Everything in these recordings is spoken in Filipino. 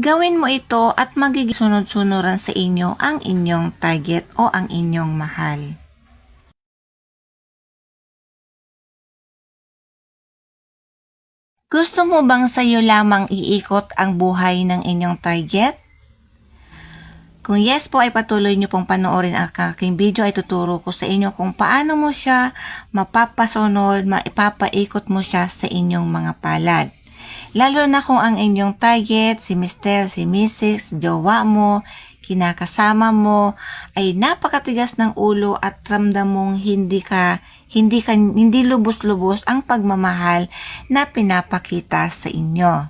Gawin mo ito at magiging sunod-sunuran sa inyo ang inyong target o ang inyong mahal. Gusto mo bang sa iyo lamang iikot ang buhay ng inyong target? Kung yes po ay patuloy niyo pong panoorin ang aking video ay tuturo ko sa inyo kung paano mo siya mapapasunod, maipapaikot mo siya sa inyong mga palad. Lalo na kung ang inyong target, si Mr., si Mrs., jowa mo, kinakasama mo, ay napakatigas ng ulo at ramdam mong hindi lubos-lubos ang pagmamahal na pinapakita sa inyo.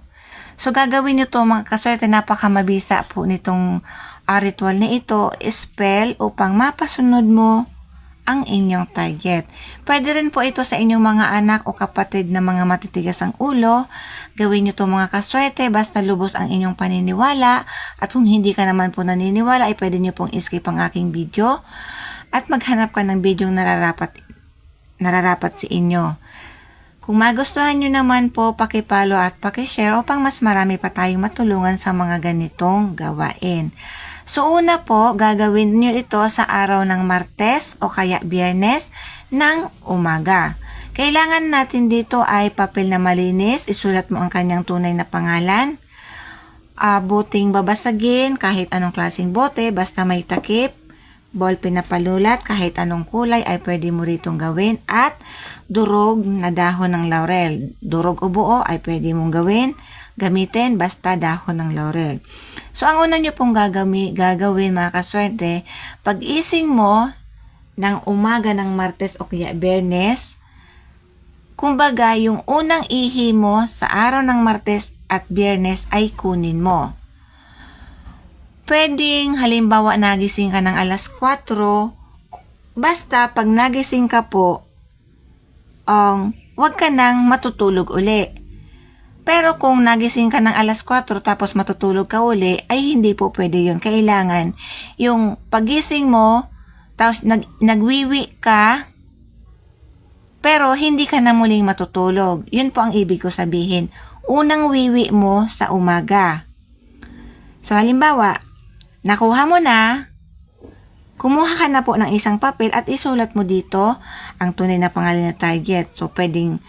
So gagawin nyo to mga kaswerte, napakamabisa po nitong ritual na ito, spell upang mapasunod mo ang inyong target. Pwede rin po ito sa inyong mga anak o kapatid na mga matitigas ang ulo. Gawin nyo to mga kaswerte, basta lubos ang inyong paniniwala. At kung hindi ka naman po naniniwala, ay pwede nyo pong skip ang aking video at maghanap ka ng video nararapat sa inyo. Kung magustuhan nyo naman po, pakipalo at pakishare upang mas marami pa tayong matulungan sa mga ganitong gawain. So una po, gagawin nyo ito sa araw ng Martes o kaya Biyernes ng umaga. Kailangan natin dito ay papel na malinis, isulat mo ang kanyang tunay na pangalan. Buting babasagin, kahit anong klaseng bote, basta may takip. Ballpen na palulat, kahit anong kulay ay pwede mo ritong gawin. At durog na dahon ng laurel. Durog o buo ay pwede mong gamitin basta dahon ng laurel. So, ang una nyo pong gagawin mga kaswerte, pag-ising mo ng umaga ng Martes o kaya Biyernes, kumbaga yung unang ihi mo sa araw ng Martes at Biyernes ay kunin mo. Pwedeng halimbawa nagising ka ng alas 4, basta pag nagising ka po, wag ka nang matutulog uli. Pero kung nagising ka ng alas 4 tapos matutulog ka uli, ay hindi po pwede yun. Kailangan yung pagising mo, tapos nagwiwi ka, pero hindi ka na muling matutulog. Yun po ang ibig ko sabihin. Unang wiwi mo sa umaga. So halimbawa, nakuha mo na, kumuha ka na po ng isang papel at isulat mo dito ang tunay na pangalan na target. So, pwedeng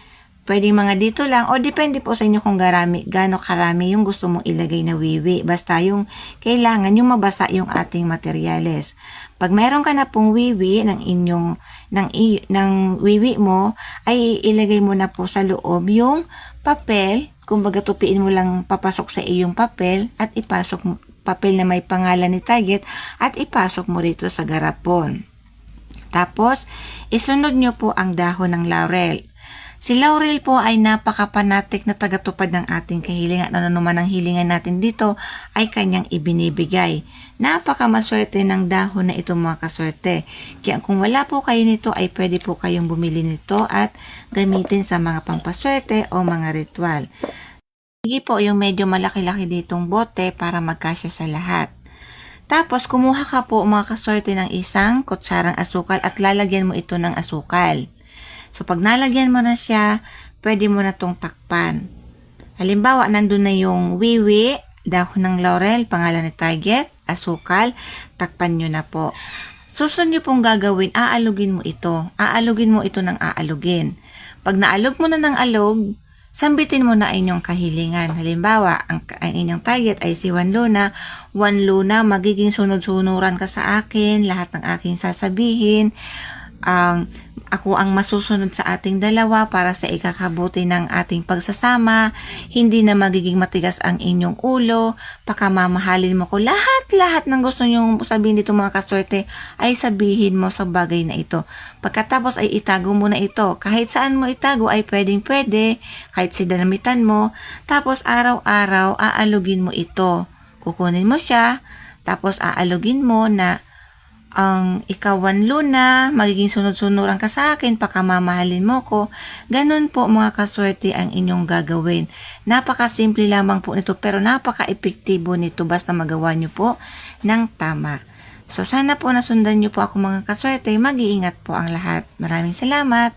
mga dito lang o depende po sa inyo kung gaano karami yung gusto mong ilagay na wiwi. Basta yung kailangan yung mabasa yung ating materyales. Pag meron ka na pong wiwi ng wiwi mo, ay ilagay mo na po sa loob yung papel. Kumbaga tupiin mo lang papasok sa iyong papel at ipasok papel na may pangalan ni target at ipasok mo rito sa garapon. Tapos, isunod nyo po ang dahon ng laurel. Si laurel po ay napakapanatik na tagatupad ng ating kahilingan. Ano naman ang hilingan natin dito ay kanyang ibinibigay. Napakamaswerte ng dahon na ito mga kaswerte. Kaya kung wala po kayo nito ay pwede po kayong bumili nito at gamitin sa mga pampaswerte o mga ritual. Sige po yung medyo malaki-laki ditong bote para magkasya sa lahat. Tapos kumuha ka po mga kaswerte ng isang kutsarang asukal at lalagyan mo ito ng asukal. So pag nalagyan mo na siya, pwede mo na itong takpan. Halimbawa, nandun na yung wiwi, dahon ng laurel, pangalan ni target, asukal, takpan nyo na po. Susunod nyo pong gagawin, aalugin mo ito. Aalugin mo ito ng aalugin. Pag naalog mo na ng alog, sambitin mo na inyong kahilingan. Halimbawa, ang inyong target ay si Juan Luna. Juan Luna, magiging sunod-sunuran ka sa akin, lahat ng aking sasabihin. Ako ang masusunod sa ating dalawa para sa ikakabuti ng ating pagsasama. Hindi na magiging matigas ang inyong ulo. Pakamamahalin mo ko. Lahat ng gusto nyong sabihin dito mga kaswerte ay sabihin mo sa bagay na ito. Pagkatapos ay itago mo na ito. Kahit saan mo itago ay pwedeng-pwede. Kahit sinamitan mo. Tapos araw-araw aalugin mo ito. Kukunin mo siya. Tapos aalugin mo na ang ikaw Juan Luna, magiging sunod-sunuran ka sa akin, pakamamahalin mo ko. Ganun po mga kaswerte ang inyong gagawin. Napakasimple lamang po nito pero napaka-epektibo nito basta magawa nyo po ng tama. So sana po nasundan nyo po ako mga kaswerte. Mag-iingat po ang lahat. Maraming salamat.